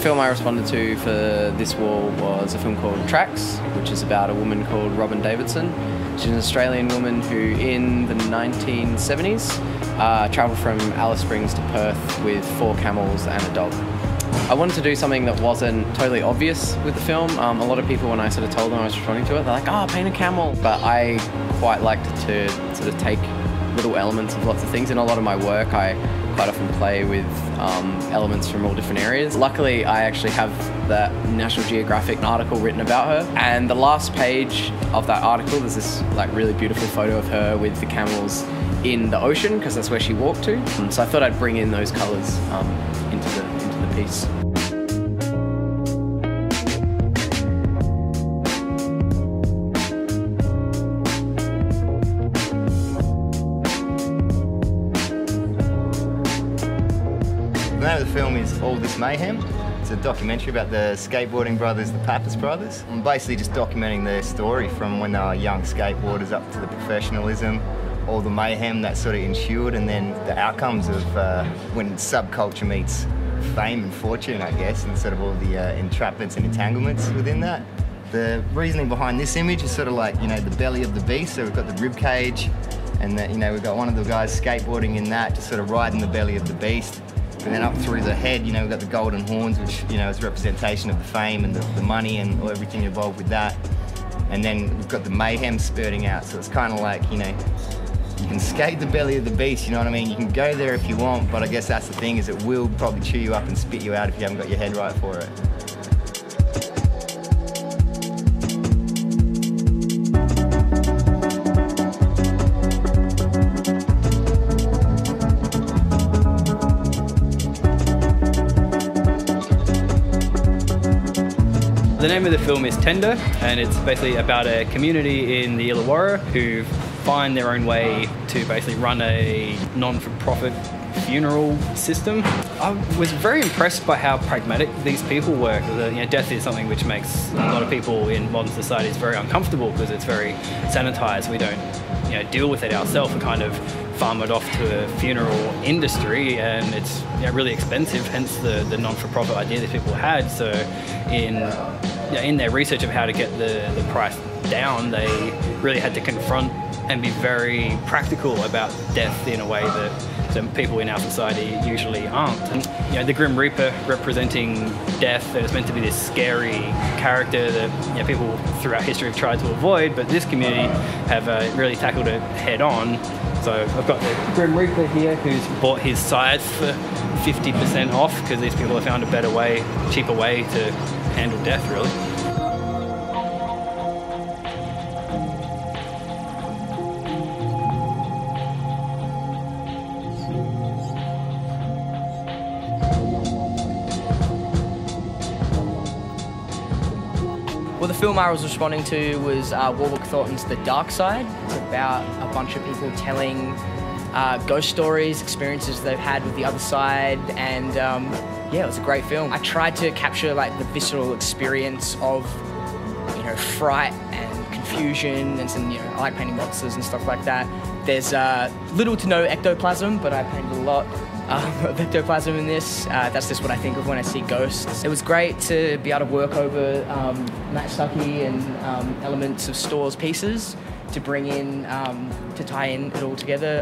film I responded to for this wall was a film called Tracks, which is about a woman called Robin Davidson. She's an Australian woman who, in the 1970s, travelled from Alice Springs to Perth with 4 camels and a dog. I wanted to do something that wasn't totally obvious with the film. A lot of people, when I sort of told them I was responding to it, they're like, oh, paint a camel. But I quite liked to sort of take little elements of lots of things. In a lot of my work, I quite often play with elements from all different areas. Luckily, I actually have that National Geographic article written about her. And the last page of that article, there's this like really beautiful photo of her with the camels in the ocean, because that's where she walked to. So I thought I'd bring in those colours into the piece. The name of the film is All This Mayhem. It's a documentary about the skateboarding brothers, the Pappas brothers. I'm basically just documenting their story from when they were young skateboarders up to the professionalism, all the mayhem that sort of ensued, and then the outcomes of when subculture meets fame and fortune, I guess, and sort of all the entrapments and entanglements within that. The reasoning behind this image is sort of like, you know, the belly of the beast. So we've got the rib cage, and that, you know, we've got one of the guys skateboarding in that, just sort of riding the belly of the beast. And then up through the head, you know, we've got the golden horns, which, you know, is a representation of the fame and the money and everything involved with that. And then we've got the mayhem spurting out, so it's kind of like, you know, you can skate the belly of the beast, you know what I mean? You can go there if you want, but I guess that's the thing, is it will probably chew you up and spit you out if you haven't got your head right for it. The name of the film is Tender, and it's basically about a community in the Illawarra who find their own way to basically run a non-for-profit funeral system. I was very impressed by how pragmatic these people work. Death is something which makes a lot of people in modern society very uncomfortable because it's very sanitized. We don't deal with it ourselves. We kind of farm it off to a funeral industry, and it's really expensive, hence the non-for-profit idea that people had. So in their research of how to get the price down, they really had to confront and be very practical about death in a way that some people in our society usually aren't. And, the Grim Reaper representing death, and it's meant to be this scary character that people throughout history have tried to avoid, but this community have really tackled it head on. So I've got the Grim Reaper here, who's bought his scythe for 50% off because these people have found a better way, cheaper way to handle death, really. Well, the film I was responding to was Warwick Thornton's The Darkside. It's about a bunch of people telling ghost stories, experiences they've had with the other side, and yeah, it was a great film. I tried to capture like the visceral experience of, fright and confusion, and some, I like painting monsters and stuff like that. There's little to no ectoplasm, but I painted a lot of ectoplasm in this. That's just what I think of when I see ghosts. It was great to be able to work over Matt Stuckey and elements of Store's pieces to bring in, to tie in it all together.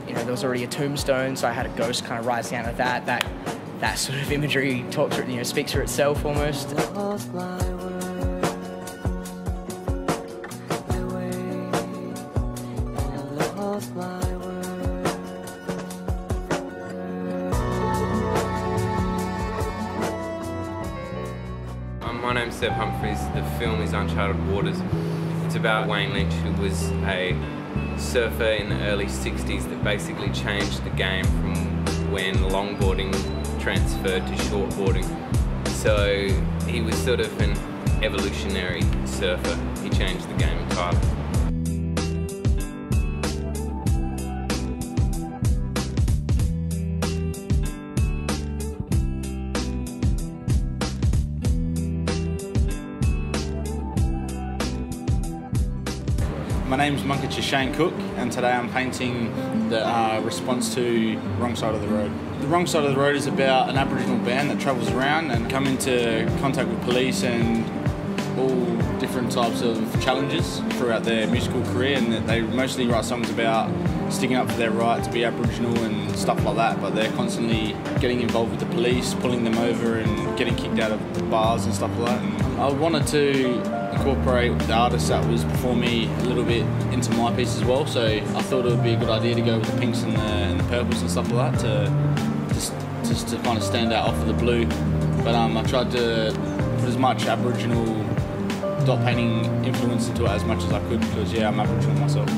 There was already a tombstone, so I had a ghost kind of rising out of that. That sort of imagery talks, speaks for itself almost. My name's Seb Humphreys. The film is Uncharted Waters. It's about Wayne Lynch, who was a surfer in the early 60s that basically changed the game from when longboarding transferred to shortboarding. So he was sort of an evolutionary surfer. He changed the game entirely. My name's Monkacha Shane Cook, and today I'm painting the response to Wrong Side of the Road. The Wrong Side of the Road is about an Aboriginal band that travels around and come into contact with police and all different types of challenges throughout their musical career, and they mostly write songs about sticking up for their right to be Aboriginal and stuff like that, but they're constantly getting involved with the police, pulling them over and getting kicked out of bars and stuff like that. And I wanted to incorporate the artist that was before me a little bit into my piece as well, so I thought it would be a good idea to go with the pinks and the purples and stuff like that to just to kind of stand out off of the blue. But I tried to put as much Aboriginal dot painting influence into it as much as I could, because yeah, I'm Aboriginal myself.